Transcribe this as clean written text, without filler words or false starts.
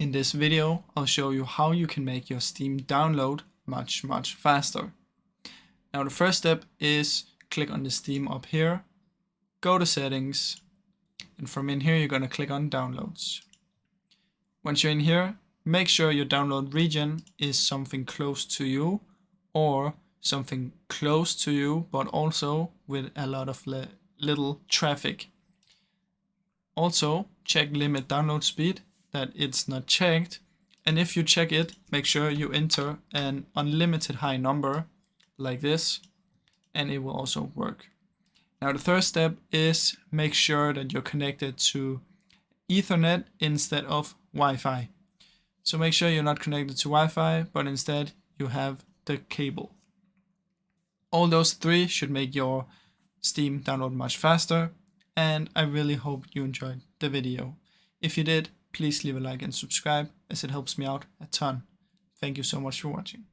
In this video, I'll show you how you can make your Steam download much faster. Now the first step is click on the Steam up here, go to settings, and from in here you're going to click on downloads. Once you're in here, make sure your download region is something close to you or something close to you but also with a lot of little traffic. Also check limit download speed, that it's not checked, and if you check it, make sure you enter an unlimited high number like this and it will also work. Now the third step is make sure that you're connected to Ethernet instead of Wi-Fi. So make sure you're not connected to Wi-Fi, but instead you have the cable. All those three should make your Steam download much faster, and I really hope you enjoyed the video. If you did, please leave a like and subscribe, as it helps me out a ton. Thank you so much for watching.